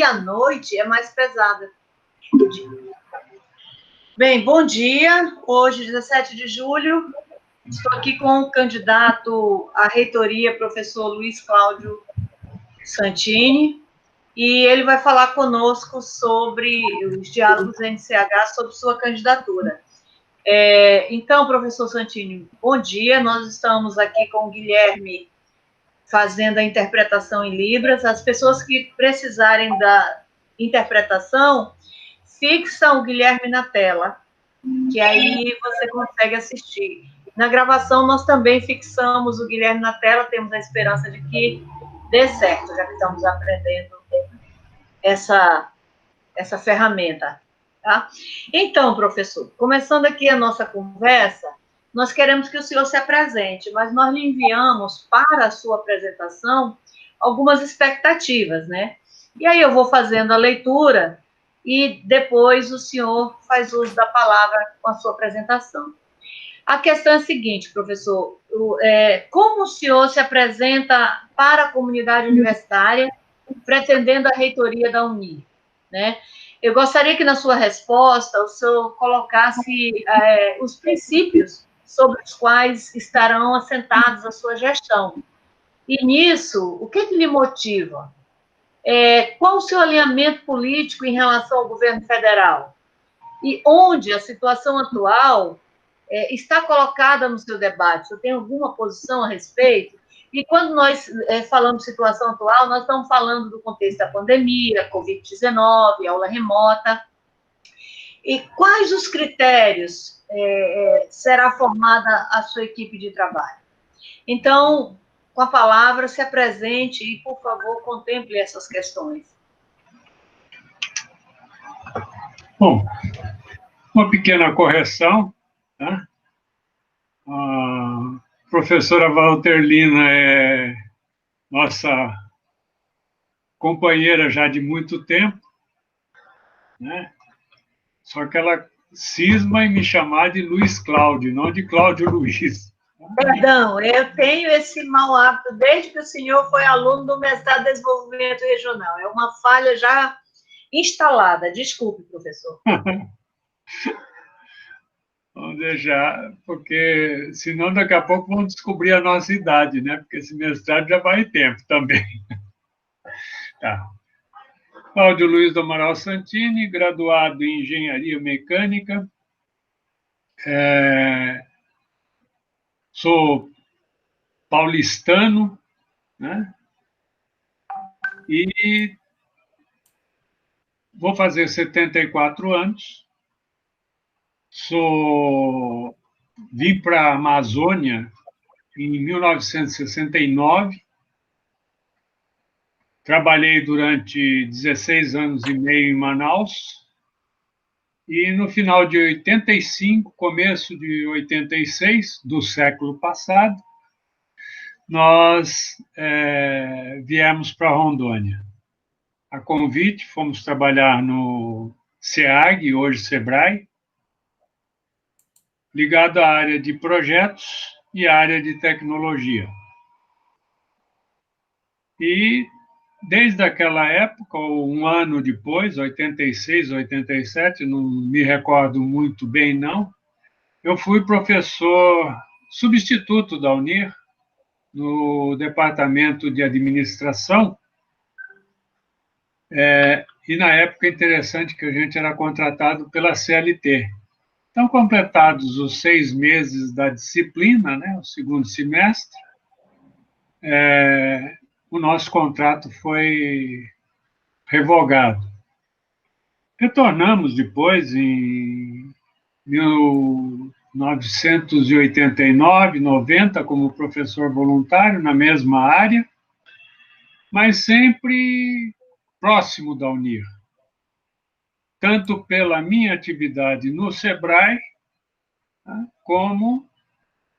à noite é mais pesada. Bem, bom dia. Hoje, 17 de julho, estou aqui com o candidato à reitoria, professor Luiz Cláudio Santini, e ele vai falar conosco sobre os diálogos NCH, sobre sua candidatura. Então, professor Santini, bom dia. Nós estamos aqui com o Guilherme fazendo a interpretação em Libras. As pessoas que precisarem da interpretação, fixam o Guilherme na tela, que aí você consegue assistir. Na gravação, nós também fixamos o Guilherme na tela, temos a esperança de que dê certo, já que estamos aprendendo essa ferramenta. Tá? Então, professor, começando aqui a nossa conversa, nós queremos que o senhor se apresente, mas nós lhe enviamos para a sua apresentação algumas expectativas, né? E aí eu vou fazendo a leitura e depois o senhor faz uso da palavra com a sua apresentação. A questão é a seguinte, professor, como o senhor se apresenta para a comunidade universitária pretendendo a reitoria da Unir, né? Eu gostaria que na sua resposta o senhor colocasse os princípios sobre os quais estarão assentados a sua gestão. E nisso, o que lhe motiva? Qual o seu alinhamento político em relação ao governo federal? E onde a situação atual está colocada no seu debate? Você tem alguma posição a respeito? E quando nós falamos de situação atual, nós estamos falando do contexto da pandemia, Covid-19, aula remota. E quais os critérios será formada a sua equipe de trabalho? Então, com a palavra, se apresente e, por favor, contemple essas questões. Bom, uma pequena correção, tá? A professora Walterlina é nossa companheira já de muito tempo, né? Só que ela cisma em me chamar de Luiz Cláudio, não de Cláudio Luiz. Perdão, eu tenho esse mau hábito desde que o senhor foi aluno do mestrado de desenvolvimento regional. É uma falha já instalada. Desculpe, professor. Vamos deixar, porque senão daqui a pouco vão descobrir a nossa idade, né? Porque esse mestrado já vai tempo também. Tá. Cláudio Luiz do Amaral Santini, graduado em Engenharia Mecânica. Sou paulistano, né? E vou fazer 74 anos. Vim para a Amazônia em 1969. Trabalhei durante 16 anos e meio em Manaus. E no final de 85, começo de 86, do século passado, nós viemos para Rondônia. A convite, fomos trabalhar no SEAG, hoje SEBRAE, ligado à área de projetos e à área de tecnologia. E desde aquela época, ou um ano depois, 86, 87, não me recordo muito bem, não, eu fui professor substituto da Unir, no departamento de administração, e na época interessante que a gente era contratado pela CLT. Então, completados os 6 meses da disciplina, né, o segundo semestre, o nosso contrato foi revogado. Retornamos depois, em 1989, 90, como professor voluntário na mesma área, mas sempre próximo da Unir. Tanto pela minha atividade no SEBRAE, como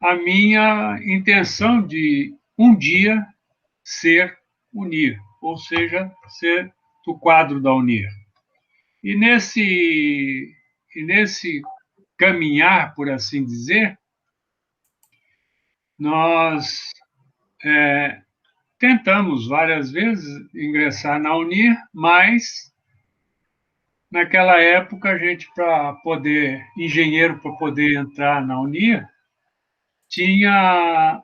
a minha intenção de, um dia, ser Unir, ou seja, ser do quadro da Unir. E nesse caminhar, por assim dizer, nós tentamos várias vezes ingressar na Unir, mas naquela época a gente, engenheiro para poder entrar na Unir, tinha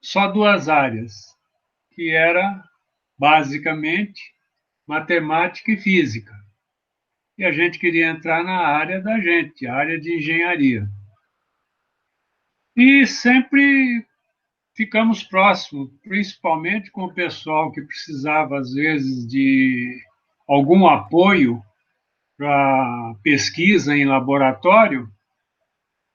só duas áreas, que era basicamente matemática e física. E a gente queria entrar na área da gente, a área de engenharia. E sempre ficamos próximos, principalmente com o pessoal que precisava, às vezes, de algum apoio para pesquisa em laboratório,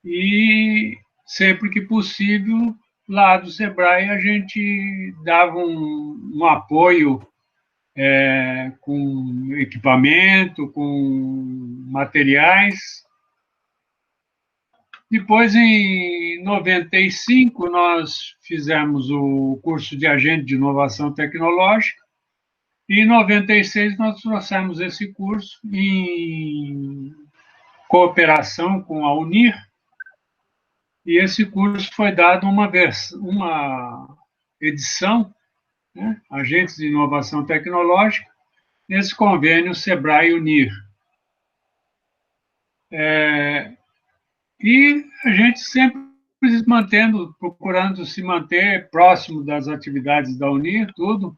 e sempre que possível, lá do Sebrae, a gente dava um apoio com equipamento, com materiais. Depois, em 95, nós fizemos o curso de agente de inovação tecnológica, e em 96 nós trouxemos esse curso em cooperação com a Unir, e esse curso foi dado uma edição, né, Agentes de Inovação Tecnológica, nesse convênio Sebrae-Unir. E a gente sempre procurando se manter próximo das atividades da Unir, tudo.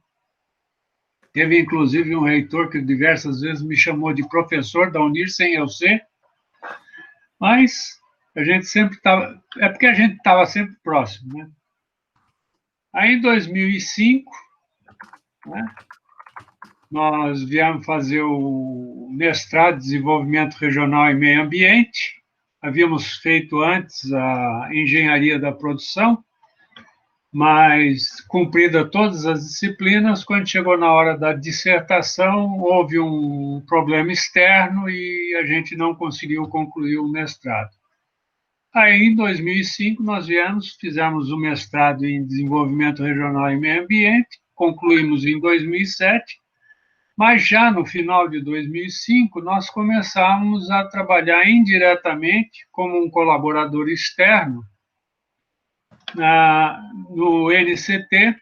Teve, inclusive, um reitor que diversas vezes me chamou de professor da Unir, sem eu ser, mas a gente sempre estava... É porque a gente estava sempre próximo, né? Aí, em 2005, né, nós viemos fazer o mestrado de Desenvolvimento Regional e Meio Ambiente. Havíamos feito antes a Engenharia da Produção, mas cumprida todas as disciplinas, quando chegou na hora da dissertação, houve um problema externo e a gente não conseguiu concluir o mestrado. Aí, em 2005, nós fizemos o mestrado em Desenvolvimento Regional e Meio Ambiente, concluímos em 2007, mas já no final de 2005, nós começamos a trabalhar indiretamente como um colaborador externo no NCT,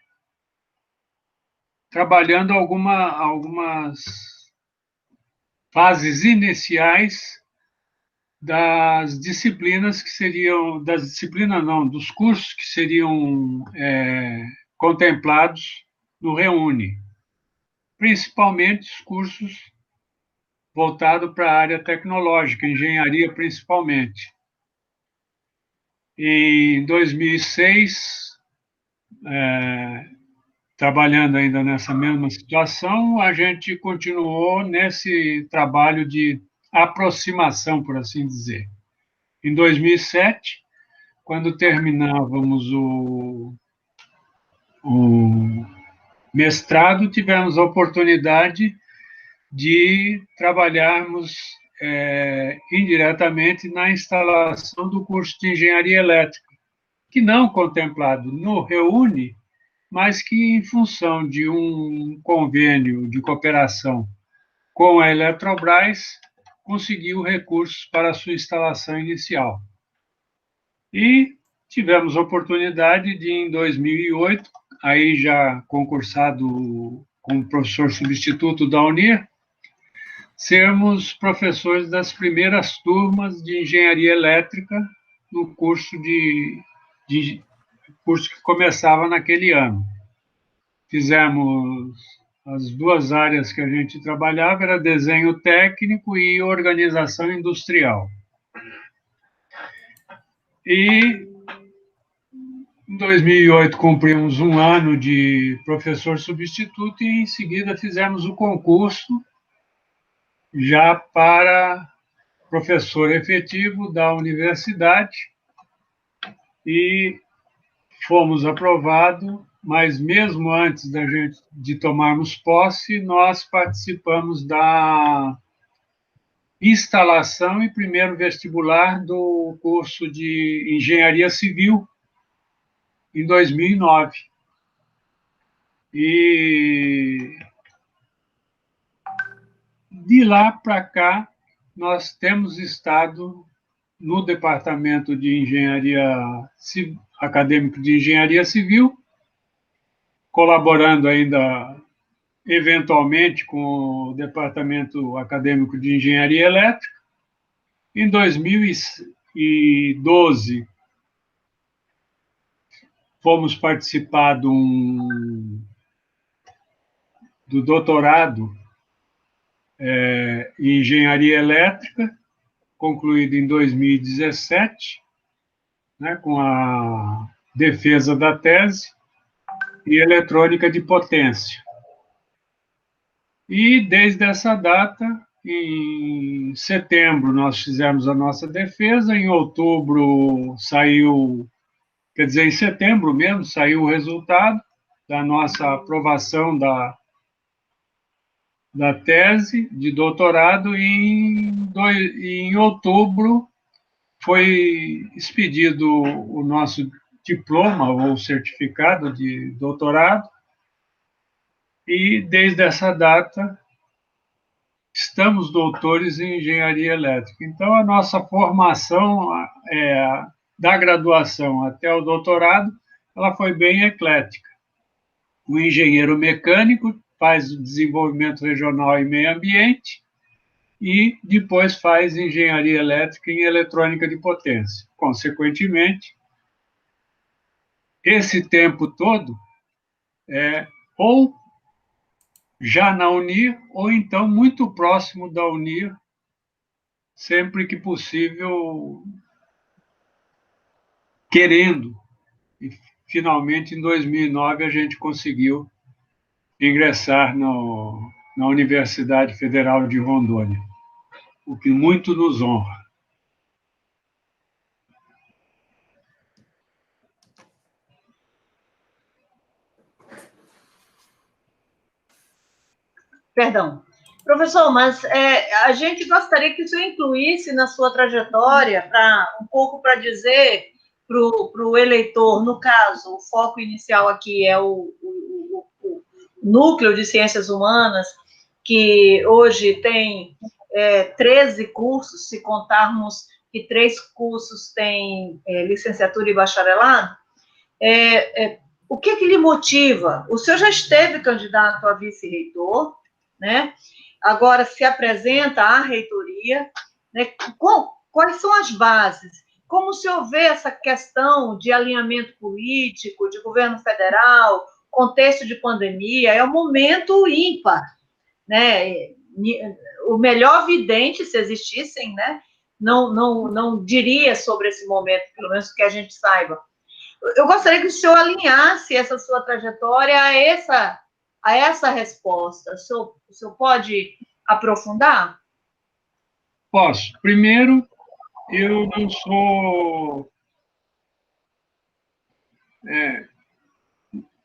trabalhando algumas fases iniciais das disciplinas que seriam, dos cursos que seriam contemplados no Reúne, principalmente os cursos voltados para a área tecnológica, engenharia principalmente. Em 2006, trabalhando ainda nessa mesma situação, a gente continuou nesse trabalho de aproximação, por assim dizer. Em 2007, quando terminávamos o mestrado, tivemos a oportunidade de trabalharmos indiretamente na instalação do curso de engenharia elétrica, que não contemplado no Reúne, mas que, em função de um convênio de cooperação com a Eletrobras, conseguiu recursos para a sua instalação inicial. E tivemos a oportunidade de, em 2008, aí já concursado como professor substituto da Unir, sermos professores das primeiras turmas de engenharia elétrica no curso curso que começava naquele ano. Fizemos as duas áreas que a gente trabalhava, era desenho técnico e organização industrial. E em 2008 cumprimos um ano de professor substituto e em seguida fizemos o concurso já para professor efetivo da universidade e fomos aprovados, mas mesmo antes de tomarmos posse, nós participamos da instalação e primeiro vestibular do curso de Engenharia Civil em 2009. E de lá para cá, nós temos estado no Departamento de Engenharia Acadêmico de Engenharia Civil, colaborando ainda eventualmente com o Departamento Acadêmico de Engenharia Elétrica. Em 2012, fomos participar do doutorado em Engenharia Elétrica, concluído em 2017, né, com a defesa da tese, e eletrônica de potência. E, desde essa data, em setembro, nós fizemos a nossa defesa, em outubro saiu, quer dizer, em setembro mesmo, saiu o resultado da nossa aprovação da tese de doutorado, e em outubro foi expedido o nosso diploma ou certificado de doutorado, e desde essa data estamos doutores em engenharia elétrica. Então, a nossa formação, da graduação até o doutorado, ela foi bem eclética. O engenheiro mecânico faz o desenvolvimento regional e meio ambiente, e depois faz engenharia elétrica em eletrônica de potência. Consequentemente, esse tempo todo ou já na Unir, ou então muito próximo da Unir, sempre que possível, querendo. E, finalmente, em 2009, a gente conseguiu ingressar na Universidade Federal de Rondônia, o que muito nos honra. Perdão. Professor, mas a gente gostaria que o senhor incluísse na sua trajetória, um pouco para dizer para o eleitor, no caso, o foco inicial aqui é o núcleo de ciências humanas, que hoje tem 13 cursos, se contarmos que 3 cursos têm licenciatura e bacharelado. O que lhe motiva? O senhor já esteve candidato a vice-reitor, né? Agora se apresenta à reitoria, né? Quais são as bases? Como o senhor vê essa questão de alinhamento político, de governo federal, contexto de pandemia? É um momento ímpar, né? O melhor vidente, se existissem, né? Não diria sobre esse momento, pelo menos que a gente saiba. Eu gostaria que o senhor alinhasse essa sua trajetória a essa resposta. O senhor pode aprofundar? Posso. Primeiro, eu não sou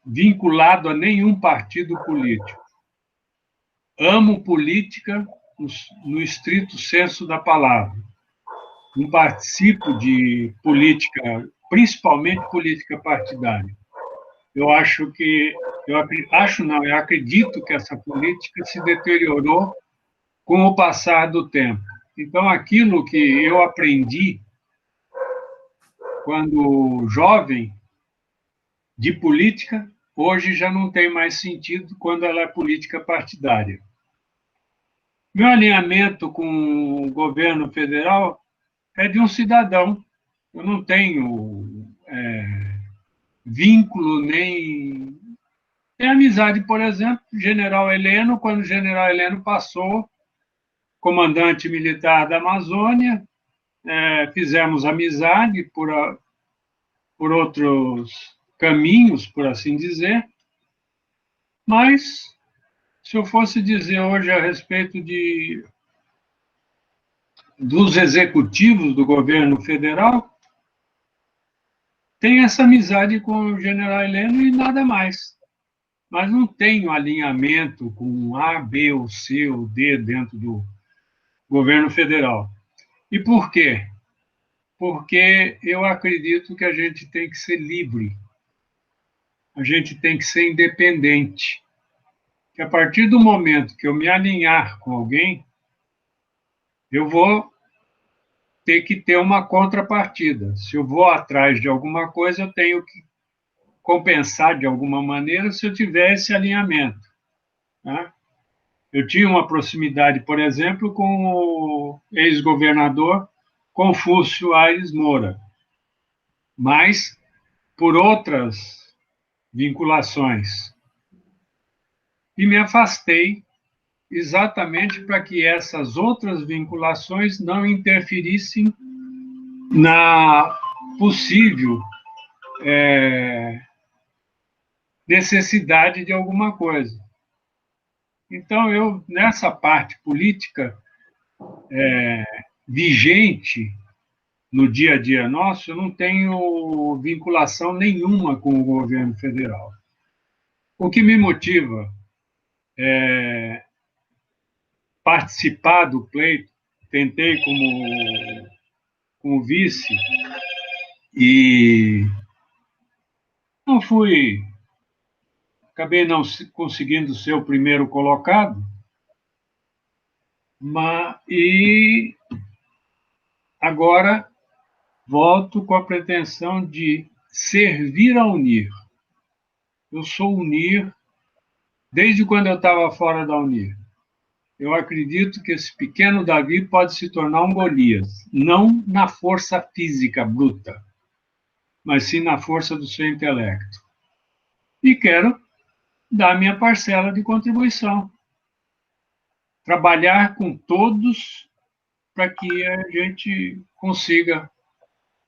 vinculado a nenhum partido político. Amo política no estrito senso da palavra. Não participo de política, principalmente política partidária. Eu acredito que essa política se deteriorou com o passar do tempo. Então, aquilo que eu aprendi quando jovem de política, hoje já não tem mais sentido quando ela é política partidária. Meu alinhamento com o governo federal é de um cidadão. Eu não tenho vínculo nem amizade, por exemplo, General Heleno, quando o General Heleno passou, comandante militar da Amazônia, fizemos amizade por outros caminhos, por assim dizer, mas se eu fosse dizer hoje a respeito dos executivos do governo federal, tem essa amizade com o General Heleno e nada mais. Mas não tenho alinhamento com A, B, ou C, ou D dentro do governo federal. E por quê? Porque eu acredito que a gente tem que ser livre, a gente tem que ser independente. Que a partir do momento que eu me alinhar com alguém, eu vou ter que ter uma contrapartida. Se eu vou atrás de alguma coisa, eu tenho que compensar de alguma maneira se eu tivesse alinhamento. Tá? Eu tinha uma proximidade, por exemplo, com o ex-governador Confúcio Aires Moura, mas por outras vinculações. E me afastei exatamente para que essas outras vinculações não interferissem na possível necessidade de alguma coisa. Então, eu, nessa parte política vigente no dia a dia nosso, eu não tenho vinculação nenhuma com o governo federal. O que me motiva é participar do pleito, tentei como vice e não fui, acabei não conseguindo ser o primeiro colocado, e agora volto com a pretensão de servir a Unir. Eu sou Unir desde quando eu estava fora da Unir. Eu acredito que esse pequeno Davi pode se tornar um Golias, não na força física bruta, mas sim na força do seu intelecto. E quero dar minha parcela de contribuição. Trabalhar com todos para que a gente consiga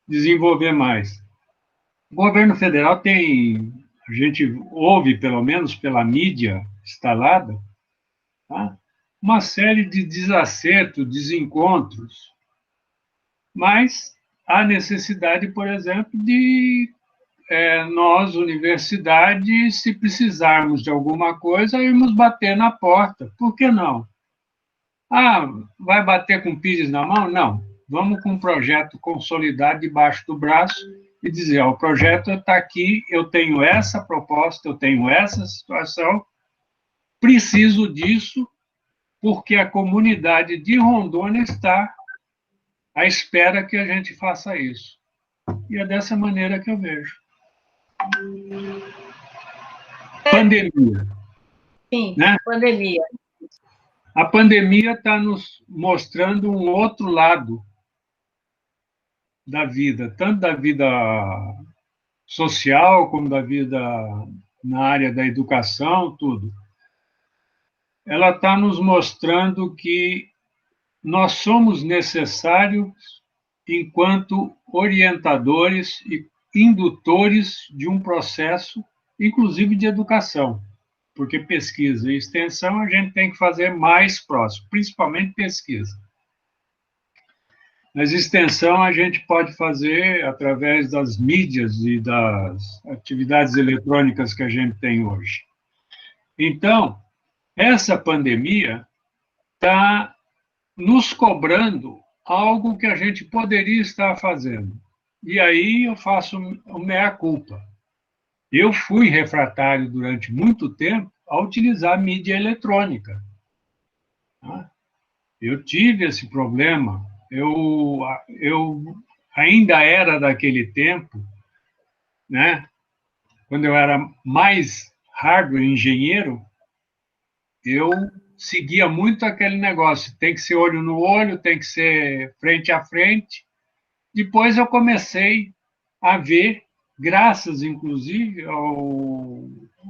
desenvolver mais. O governo federal tem, a gente ouve, pelo menos pela mídia instalada, tá? Uma série de desacertos, desencontros, mas há necessidade, por exemplo, de nós, universidade, se precisarmos de alguma coisa, irmos bater na porta. Por que não? Ah, vai bater com pires na mão? Não. Vamos com um projeto consolidado debaixo do braço e dizer, ó, o projeto está aqui, eu tenho essa proposta, eu tenho essa situação, preciso disso, porque a comunidade de Rondônia está à espera que a gente faça isso. E é dessa maneira que eu vejo. Pandemia. Sim, né? Pandemia. A pandemia está nos mostrando um outro lado da vida, tanto da vida social como da vida na área da educação, tudo. Ela está nos mostrando que nós somos necessários enquanto orientadores e indutores de um processo, inclusive de educação, porque pesquisa e extensão a gente tem que fazer mais próximo, principalmente pesquisa. Mas extensão a gente pode fazer através das mídias e das atividades eletrônicas que a gente tem hoje. Então, essa pandemia está nos cobrando algo que a gente poderia estar fazendo. E aí eu faço o meia-culpa. Eu fui refratário durante muito tempo a utilizar mídia eletrônica. Eu tive esse problema. Eu ainda era daquele tempo, né? Quando eu era mais hardware engenheiro, eu seguia muito aquele negócio, tem que ser olho no olho, tem que ser frente a frente. Depois eu comecei a ver, graças, inclusive, ao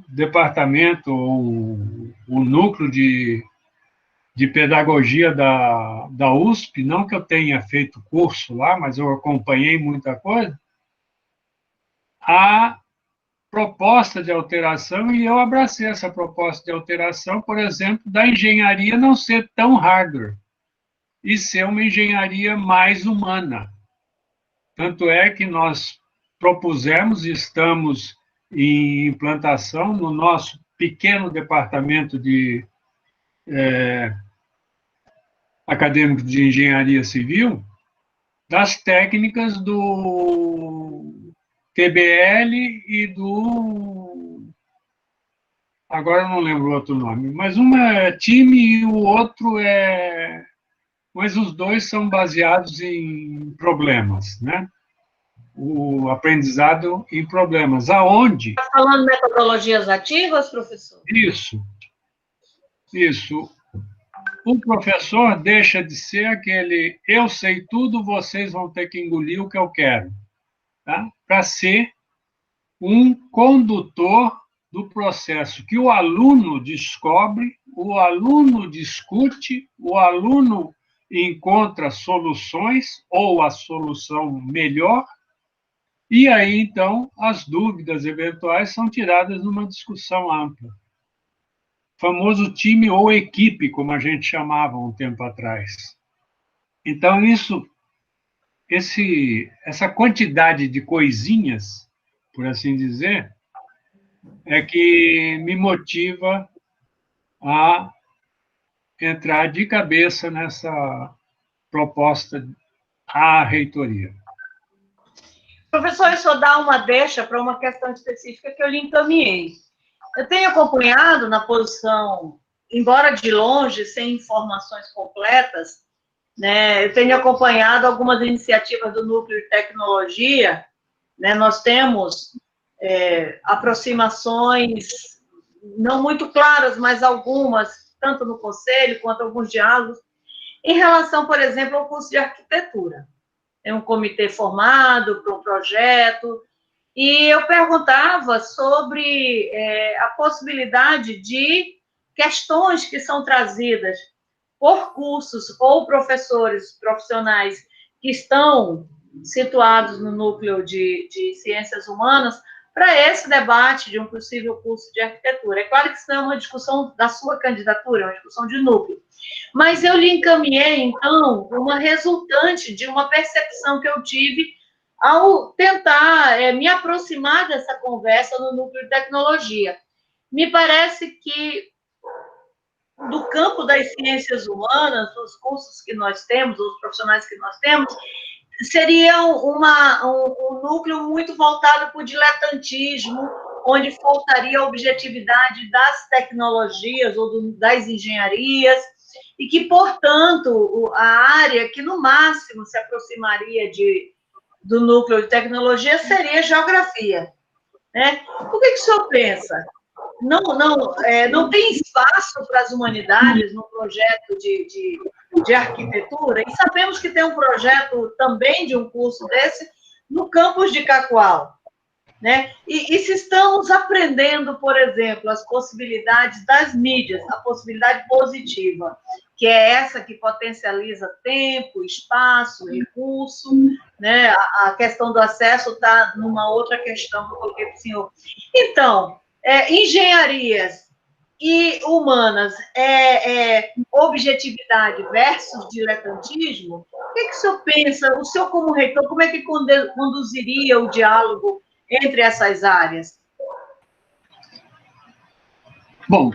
departamento, o núcleo de pedagogia da USP, não que eu tenha feito curso lá, mas eu acompanhei muita coisa, a proposta de alteração, e eu abracei essa proposta de alteração, por exemplo, da engenharia não ser tão hardware, e ser uma engenharia mais humana. Tanto é que nós propusemos e estamos em implantação no nosso pequeno departamento de acadêmico de engenharia civil, das técnicas do TBL e do... Agora eu não lembro o outro nome, mas um é time e o outro é... Mas os dois são baseados em problemas, né? o aprendizado em problemas. Aonde? Está falando metodologias ativas, professor? Isso. O professor deixa de ser aquele eu sei tudo, vocês vão ter que engolir o que eu quero, tá? Para ser um condutor do processo que o aluno descobre, o aluno discute, o aluno encontra soluções ou a solução melhor, e aí, então, as dúvidas eventuais são tiradas numa discussão ampla. O famoso time ou equipe, como a gente chamava um tempo atrás. Então, essa quantidade de coisinhas, por assim dizer, é que me motiva a entrar de cabeça nessa proposta à reitoria. Professor, eu só dar uma deixa para uma questão específica que eu lhe encaminhei. Eu tenho acompanhado na posição, embora de longe, sem informações completas, né, eu tenho acompanhado algumas iniciativas do Núcleo de Tecnologia, né, nós temos aproximações não muito claras, mas algumas, tanto no conselho quanto alguns diálogos, em relação, por exemplo, ao curso de arquitetura. Tem um comitê formado para um projeto, e eu perguntava sobre a possibilidade de questões que são trazidas por cursos ou professores profissionais que estão situados no núcleo de ciências humanas para esse debate de um possível curso de arquitetura. É claro que isso não é uma discussão da sua candidatura, é uma discussão de núcleo. Mas eu lhe encaminhei, então, uma resultante de uma percepção que eu tive ao tentar me aproximar dessa conversa no núcleo de tecnologia. Me parece que do campo das ciências humanas, os cursos que nós temos, os profissionais que nós temos, seria um núcleo muito voltado para o diletantismo, onde faltaria a objetividade das tecnologias ou das engenharias, e que, portanto, a área que, no máximo, se aproximaria do núcleo de tecnologia seria geografia. Né? O que o senhor pensa? Não tem espaço para as humanidades no projeto de arquitetura, e sabemos que tem um projeto também de um curso desse no campus de Cacoal. Né? E se estamos aprendendo, por exemplo, as possibilidades das mídias, a possibilidade positiva, que é essa que potencializa tempo, espaço, recurso, né? A questão do acesso está numa outra questão que eu coloquei para o senhor. Então, engenharias e humanas objetividade versus diletantismo, o que o senhor pensa, o senhor como reitor, como é que conduziria o diálogo entre essas áreas? Bom,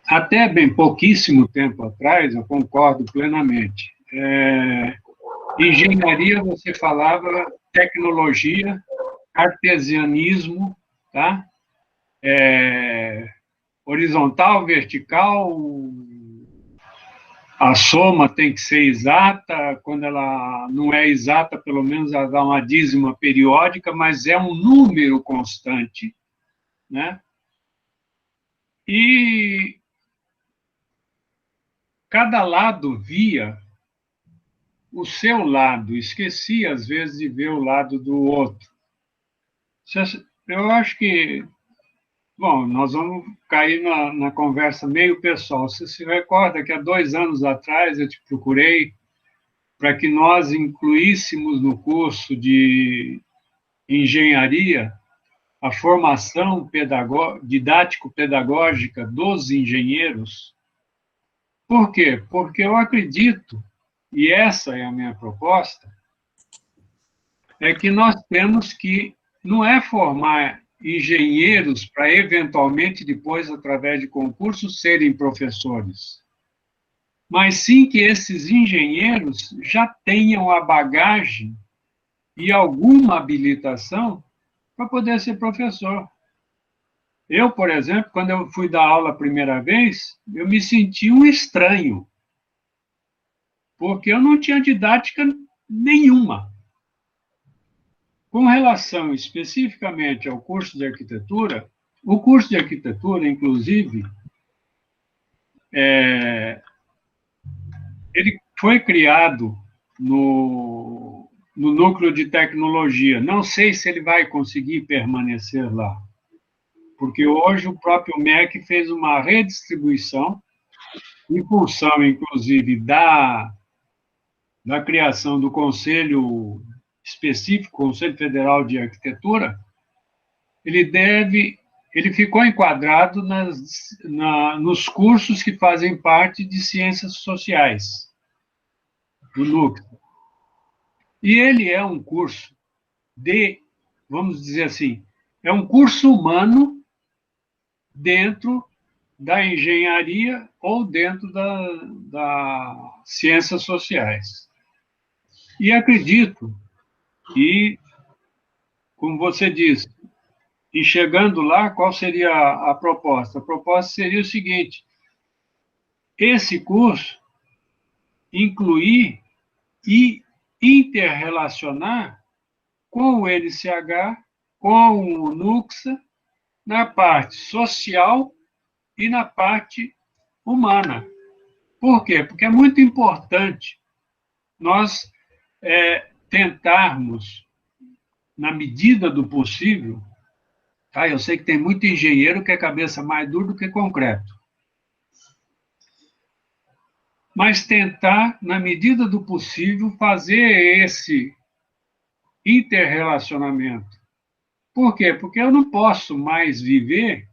até bem pouquíssimo tempo atrás, eu concordo plenamente. Engenharia, você falava tecnologia, artesianismo, tá? Horizontal, vertical, a soma tem que ser exata, quando ela não é exata, pelo menos ela dá uma dízima periódica, mas é um número constante, né? E cada lado via o seu lado, esquecia às vezes de ver o lado do outro. Eu acho que, bom, nós vamos cair na conversa meio pessoal. Você se recorda que há 2 anos atrás eu te procurei para que nós incluíssemos no curso de engenharia a formação didático-pedagógica dos engenheiros. Por quê? Porque eu acredito, e essa é a minha proposta, é que nós temos que, não é formar engenheiros para, eventualmente, depois, através de concursos, serem professores, mas sim que esses engenheiros já tenham a bagagem e alguma habilitação para poder ser professor. Eu, por exemplo, quando eu fui dar aula a primeira vez, eu me senti um estranho, porque eu não tinha didática nenhuma. Com relação especificamente ao curso de arquitetura, o curso de arquitetura, inclusive, ele foi criado no núcleo de tecnologia. Não sei se ele vai conseguir permanecer lá, porque hoje o próprio MEC fez uma redistribuição, em função, inclusive, da criação do Conselho Específico, Conselho Federal de Arquitetura. Ele ficou enquadrado nos cursos que fazem parte de ciências sociais, do núcleo. E ele é um curso vamos dizer assim, é um curso humano dentro da engenharia ou dentro das ciências sociais. E acredito que, como você disse, e chegando lá, qual seria a proposta? A proposta seria o seguinte: esse curso incluir e interrelacionar com o NCH, com o NUCSA, na parte social e na parte humana. Por quê? Porque é muito importante nós tentarmos, na medida do possível, tá? Eu sei que tem muito engenheiro que é cabeça mais dura do que concreto, mas tentar, na medida do possível, fazer esse interrelacionamento. Por quê? Porque eu não posso mais viver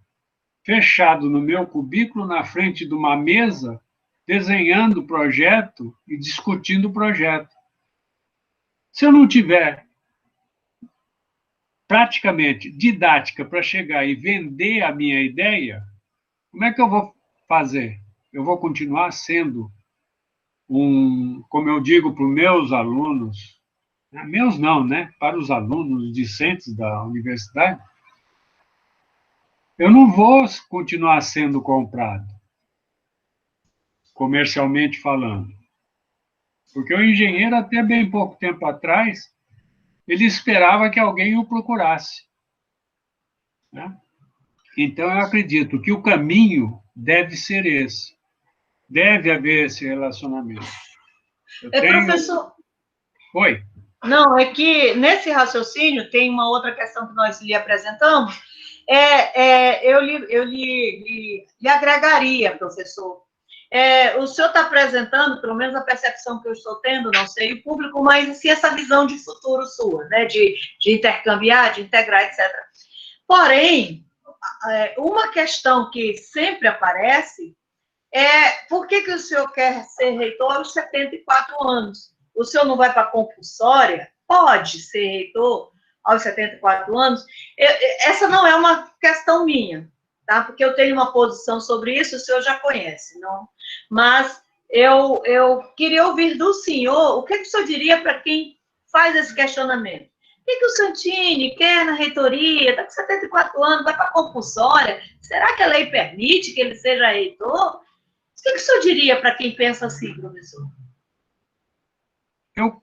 fechado no meu cubículo, na frente de uma mesa, desenhando o projeto e discutindo o projeto. Se eu não tiver praticamente didática para chegar e vender a minha ideia, como é que eu vou fazer? Eu vou continuar sendo como eu digo para os meus alunos, meus não, né? Para os alunos discentes da universidade, eu não vou continuar sendo comprado, comercialmente falando. Porque o engenheiro, até bem pouco tempo atrás, ele esperava que alguém o procurasse, né? Então, eu acredito que o caminho deve ser esse. Deve haver esse relacionamento. Professor... Oi. Não, é que nesse raciocínio tem uma outra questão que nós lhe apresentamos. Eu lhe agregaria, professor. O senhor está apresentando, pelo menos a percepção que eu estou tendo, não sei o público, mas assim, essa visão de futuro sua, né, de intercambiar, de integrar, etc. Porém, uma questão que sempre aparece por que o senhor quer ser reitor aos 74 anos? O senhor não vai para a compulsória? Pode ser reitor aos 74 anos? Essa não é uma questão minha, tá? Porque eu tenho uma posição sobre isso, o senhor já conhece, não? Mas eu queria ouvir do senhor o que o senhor diria para quem faz esse questionamento. O que o Santini quer na reitoria? Está com 74 anos, vai para a compulsória? Será que a lei permite que ele seja reitor? O que o senhor diria para quem pensa assim, professor? Eu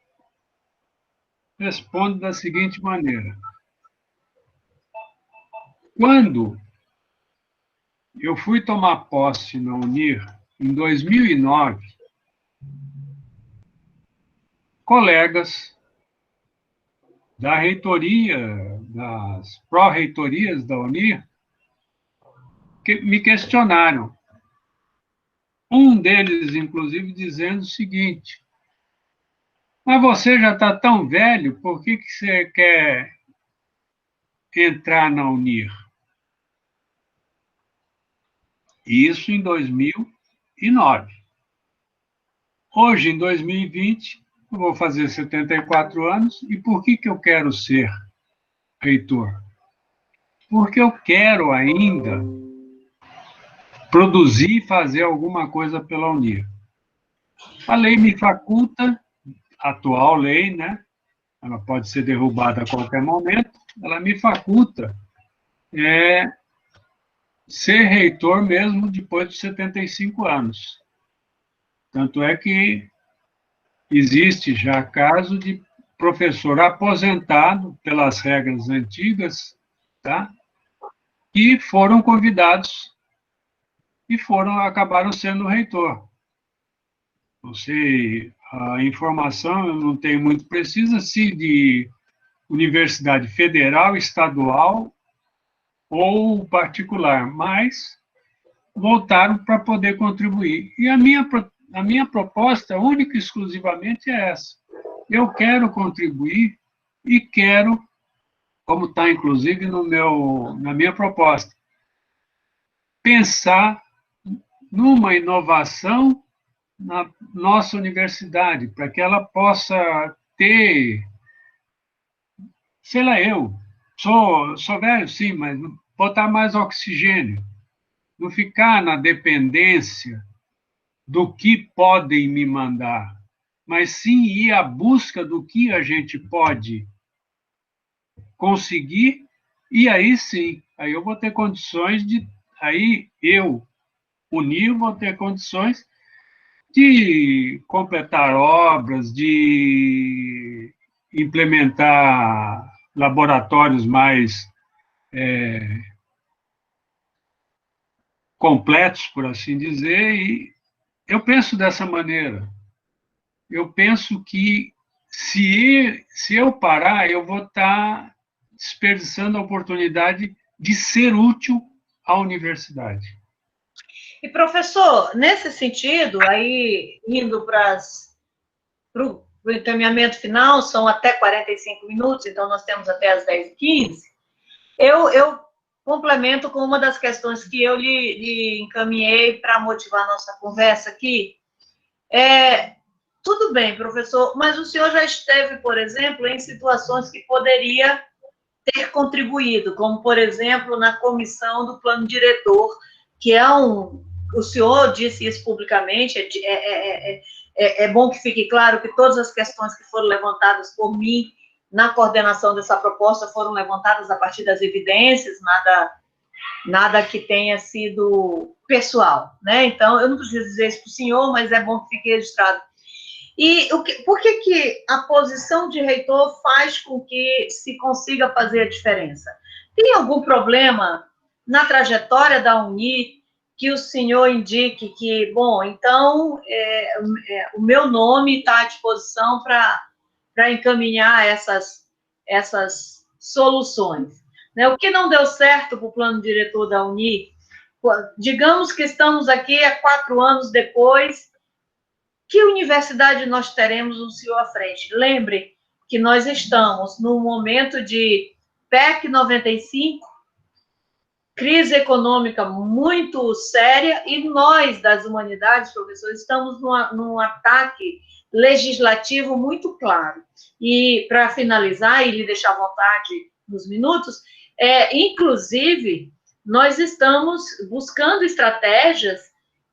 respondo da seguinte maneira. Quando eu fui tomar posse na Unir, em 2009, colegas da reitoria, das pró-reitorias da Unir, que me questionaram. Um deles, inclusive, dizendo o seguinte: mas você já está tão velho, por que você quer entrar na Unir? Isso em 2009. Hoje, em 2020, eu vou fazer 74 anos, e por que eu quero ser reitor? Porque eu quero ainda produzir e fazer alguma coisa pela Unir. A lei me faculta, a atual lei, né? Ela pode ser derrubada a qualquer momento, ela me faculta ser reitor mesmo depois de 75 anos. Tanto é que existe já caso de professor aposentado pelas regras antigas, tá? Que foram convidados e acabaram sendo reitor. Não sei, a informação eu não tenho muito precisa se de universidade federal, estadual ou particular, mas voltaram para poder contribuir. E a minha proposta, única e exclusivamente, é essa. Eu quero contribuir e quero, como está inclusive na minha proposta, pensar numa inovação na nossa universidade, para que ela possa ter, sei lá, eu sou velho, sim, mas botar mais oxigênio, não ficar na dependência do que podem me mandar, mas sim ir à busca do que a gente pode conseguir, e aí sim, aí eu vou ter condições de, aí eu, unir, vou ter condições de completar obras, de implementar laboratórios mais completos, por assim dizer, e eu penso dessa maneira. Eu penso que se eu parar, eu vou estar desperdiçando a oportunidade de ser útil à universidade. E, professor, nesse sentido, aí indo para o encaminhamento final, são até 45 minutos, então nós temos até as 10h15, eu complemento com uma das questões que eu lhe encaminhei para motivar a nossa conversa aqui. Tudo bem, professor, mas o senhor já esteve, por exemplo, em situações que poderia ter contribuído, como, por exemplo, na comissão do plano diretor, que é o senhor disse isso publicamente, é bom que fique claro que todas as questões que foram levantadas por mim na coordenação dessa proposta foram levantadas a partir das evidências, nada que tenha sido pessoal, né? Então, eu não preciso dizer isso para o senhor, mas é bom que fique registrado. E por que a posição de reitor faz com que se consiga fazer a diferença? Tem algum problema na trajetória da Uni que o senhor indique que, bom, então o meu nome está à disposição para encaminhar essas soluções? Né? O que não deu certo para o plano diretor da Uni? Digamos que estamos aqui há 4 anos depois. Que universidade nós teremos um senhor à frente? Lembre que nós estamos num momento de PEC 95, crise econômica muito séria, e nós, das humanidades, professor, estamos num ataque legislativo muito claro. E, para finalizar, e lhe deixar à vontade nos minutos, inclusive, nós estamos buscando estratégias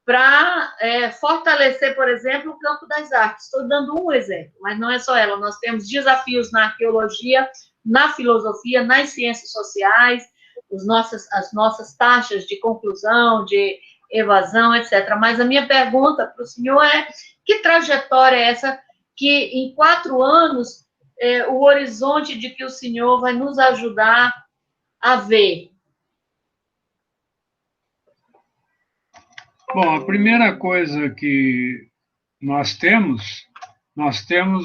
para fortalecer, por exemplo, o campo das artes. Estou dando um exemplo, mas não é só ela. Nós temos desafios na arqueologia, na filosofia, nas ciências sociais, as nossas taxas de conclusão, de evasão, etc. Mas a minha pergunta para o senhor é: que trajetória é essa que, em 4 anos, o horizonte de que o senhor vai nos ajudar a ver? Bom, a primeira coisa que nós temos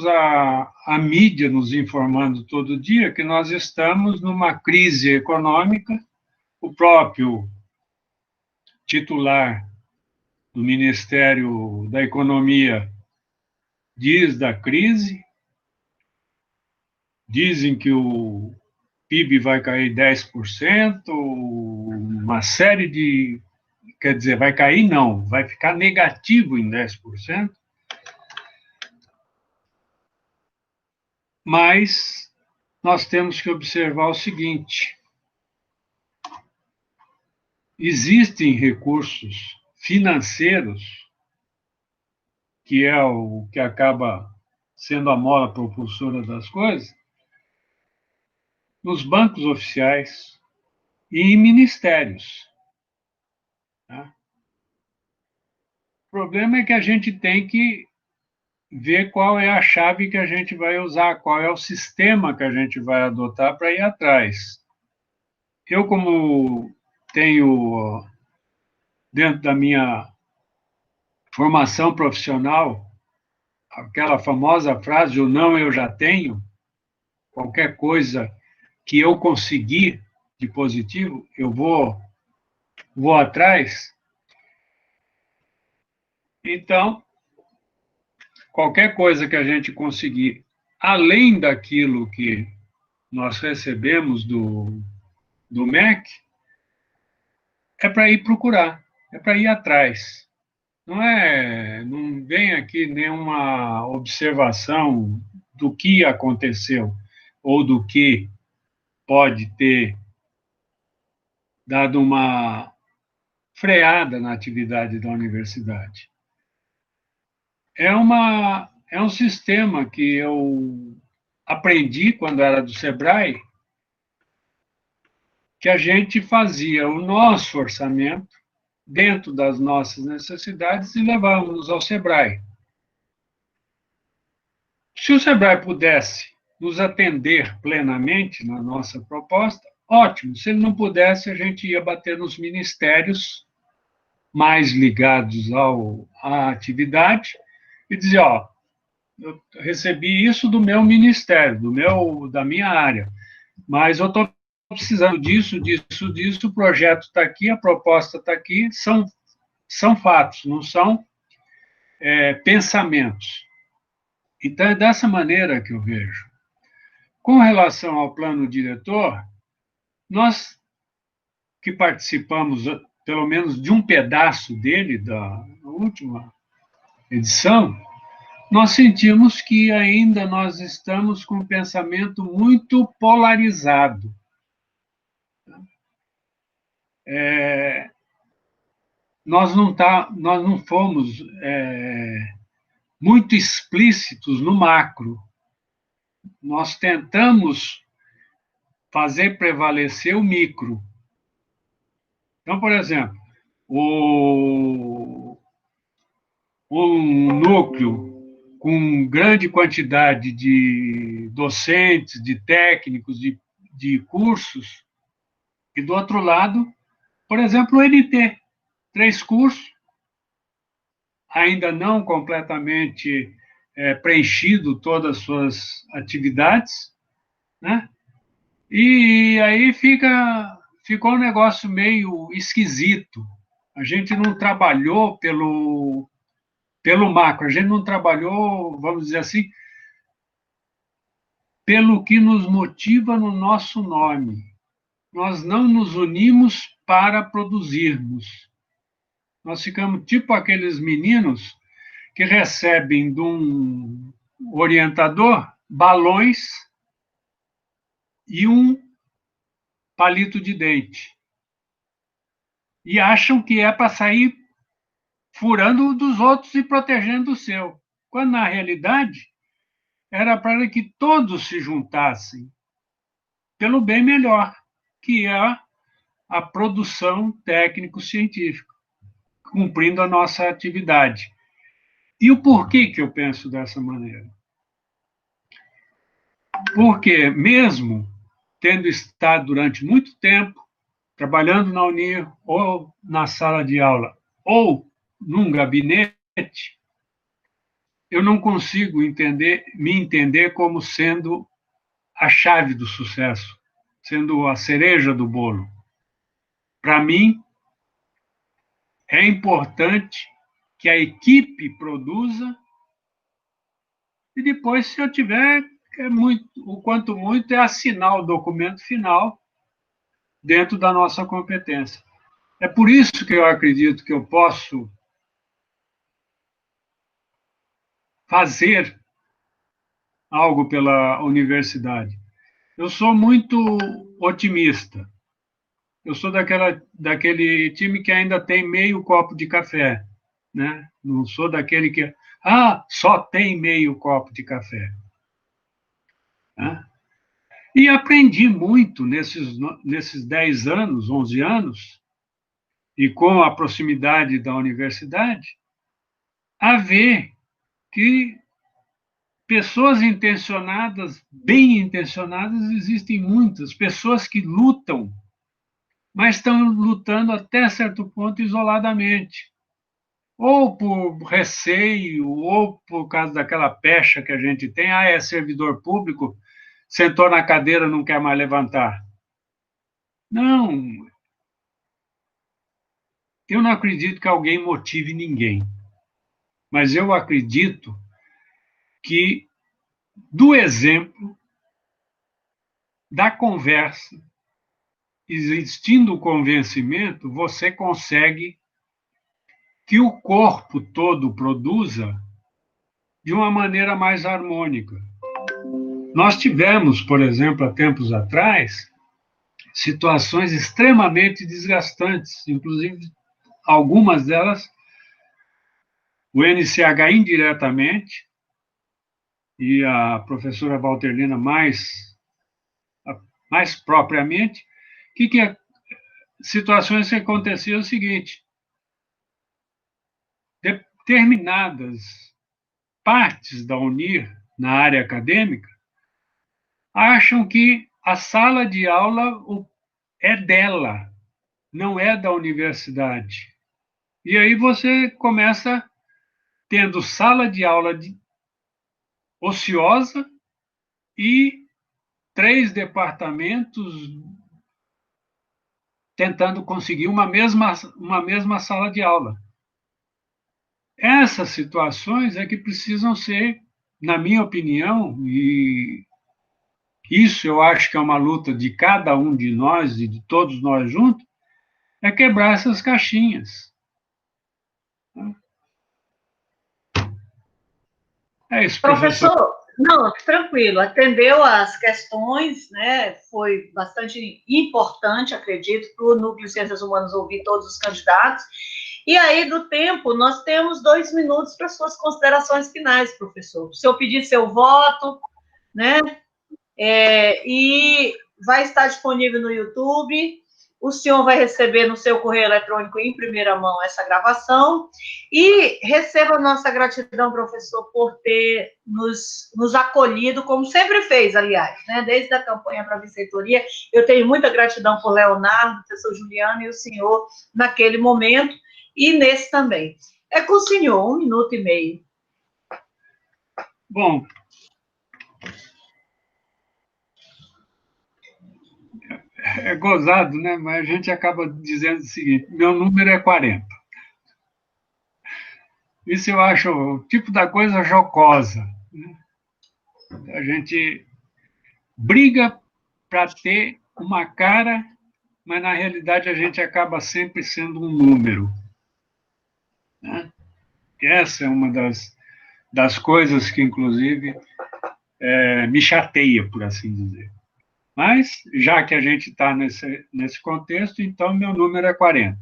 a mídia nos informando todo dia que nós estamos numa crise econômica. O próprio titular do Ministério da Economia diz da crise, dizem que o PIB vai cair 10%, uma série de. Quer dizer, vai cair não, vai ficar negativo em 10%. Mas nós temos que observar o seguinte: existem recursos financeiros, que é o que acaba sendo a mola propulsora das coisas, nos bancos oficiais e em ministérios. Tá? O problema é que a gente tem que ver qual é a chave que a gente vai usar, qual é o sistema que a gente vai adotar para ir atrás. Eu, como tenho, dentro da minha formação profissional, aquela famosa frase, o não eu já tenho, qualquer coisa que eu conseguir de positivo, eu vou atrás. Então, qualquer coisa que a gente conseguir, além daquilo que nós recebemos do MEC, é para ir procurar, é para ir atrás. Não vem aqui nenhuma observação do que aconteceu ou do que pode ter dado uma freada na atividade da universidade. É um sistema que eu aprendi quando era do Sebrae, que a gente fazia o nosso orçamento dentro das nossas necessidades e levávamos ao Sebrae. Se o Sebrae pudesse nos atender plenamente na nossa proposta, ótimo. Se ele não pudesse, a gente ia bater nos ministérios mais ligados à atividade e dizer, ó, eu recebi isso do meu ministério, da minha área, mas eu estou precisando disso, o projeto está aqui, a proposta está aqui, são fatos, não são pensamentos. Então, é dessa maneira que eu vejo. Com relação ao plano diretor, nós que participamos, pelo menos de um pedaço dele, da última edição, nós sentimos que ainda nós estamos com um pensamento muito polarizado. Nós não fomos muito explícitos no macro. Nós tentamos fazer prevalecer o micro. Então, por exemplo, um núcleo com grande quantidade de docentes, de técnicos, de cursos, e do outro lado, por exemplo, o NT, 3 cursos, ainda não completamente preenchido todas as suas atividades, né? E aí ficou um negócio meio esquisito. A gente não trabalhou pelo macro, a gente não trabalhou, vamos dizer assim, pelo que nos motiva no nosso nome. Nós não nos unimos para produzirmos. Nós ficamos tipo aqueles meninos que recebem de um orientador balões e um palito de dente. E acham que é para sair furando o dos outros e protegendo o seu. Quando, na realidade, era para que todos se juntassem pelo bem melhor, que é a produção técnico-científica, cumprindo a nossa atividade. E o porquê que eu penso dessa maneira? Porque, mesmo tendo estado durante muito tempo trabalhando na Unir, ou na sala de aula, ou num gabinete, eu não consigo me entender como sendo a chave do sucesso, sendo a cereja do bolo. Para mim, é importante que a equipe produza e depois, se eu tiver, o quanto muito, é assinar o documento final dentro da nossa competência. É por isso que eu acredito que eu posso fazer algo pela universidade. Eu sou muito otimista. Eu sou daquele time que ainda tem meio copo de café, né? Não sou daquele que só tem meio copo de café. Né? E aprendi muito nesses 10 anos, 11 anos, e com a proximidade da universidade, a ver que pessoas intencionadas, bem intencionadas, existem muitas. Pessoas que lutam, mas estão lutando até certo ponto isoladamente. Ou por receio, ou por causa daquela pecha que a gente tem. Ah, é servidor público, sentou na cadeira, não quer mais levantar. Não, eu não acredito que alguém motive ninguém. Mas eu acredito que, do exemplo, da conversa, existindo o convencimento, você consegue que o corpo todo produza de uma maneira mais harmônica. Nós tivemos, por exemplo, há tempos atrás, situações extremamente desgastantes, inclusive algumas delas, o NCH indiretamente, e a professora Valterlina mais propriamente, situações que aconteciam o seguinte: determinadas partes da UNIR, na área acadêmica, acham que a sala de aula é dela, não é da universidade. E aí você começa tendo sala de aula ociosa e 3 departamentos tentando conseguir uma mesma sala de aula. Essas situações é que precisam ser, na minha opinião, e isso eu acho que é uma luta de cada um de nós e de todos nós juntos, é quebrar essas caixinhas. É isso, professor. Professor, não, tranquilo, atendeu às questões, né? Foi bastante importante, acredito, para o Núcleo de Ciências Humanas ouvir todos os candidatos. E aí, do tempo, nós temos 2 minutos para suas considerações finais, professor. O senhor pedir seu voto, né? E vai estar disponível no YouTube. O senhor vai receber no seu correio eletrônico em primeira mão essa gravação. E receba nossa gratidão, professor, por ter nos acolhido, como sempre fez, aliás, né? Desde a campanha para a vice-reitoria. Eu tenho muita gratidão por Leonardo, professor Juliano e o senhor naquele momento, e nesse também. É com o senhor, 1 minuto e meio. Bom, é gozado, né? Mas a gente acaba dizendo o seguinte: meu número é 40. Isso eu acho o tipo da coisa jocosa, né? A gente briga para ter uma cara, mas na realidade a gente acaba sempre sendo um número, né? Essa é uma das coisas que, inclusive, me chateia, por assim dizer. Mas, já que a gente está nesse contexto, então meu número é 40.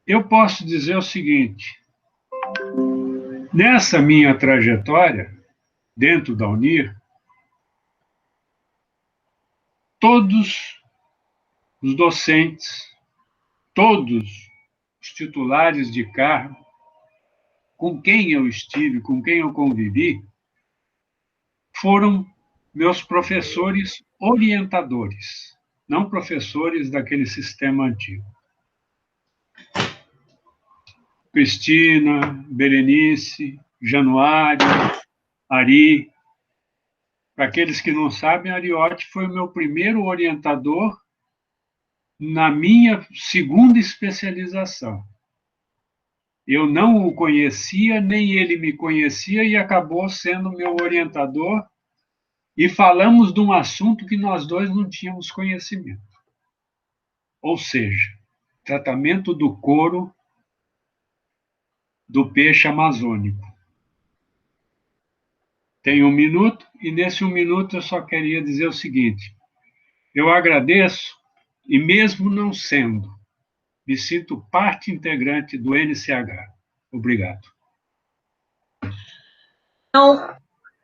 Eu posso dizer o seguinte: nessa minha trajetória, dentro da UNIR, todos os docentes, todos os titulares de cargo, com quem eu estive, com quem eu convivi, foram meus professores orientadores, não professores daquele sistema antigo. Cristina, Berenice, Januário, Ari. Para aqueles que não sabem, Ariotti foi o meu primeiro orientador na minha segunda especialização. Eu não o conhecia, nem ele me conhecia, e acabou sendo meu orientador, e falamos de um assunto que nós dois não tínhamos conhecimento. Ou seja, tratamento do couro do peixe amazônico. Tem 1 minuto, e nesse 1 minuto eu só queria dizer o seguinte: eu agradeço, e mesmo não sendo, me sinto parte integrante do NCH. Obrigado. Então,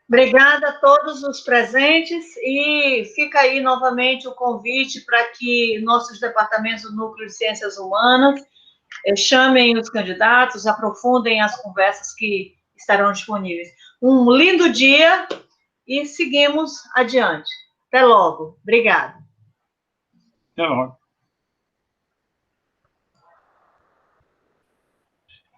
obrigada a todos os presentes, e fica aí novamente o convite para que nossos departamentos do Núcleo de Ciências Humanas chamem os candidatos, aprofundem as conversas que estarão disponíveis. Um lindo dia e seguimos adiante. Até logo. Obrigada. Até logo.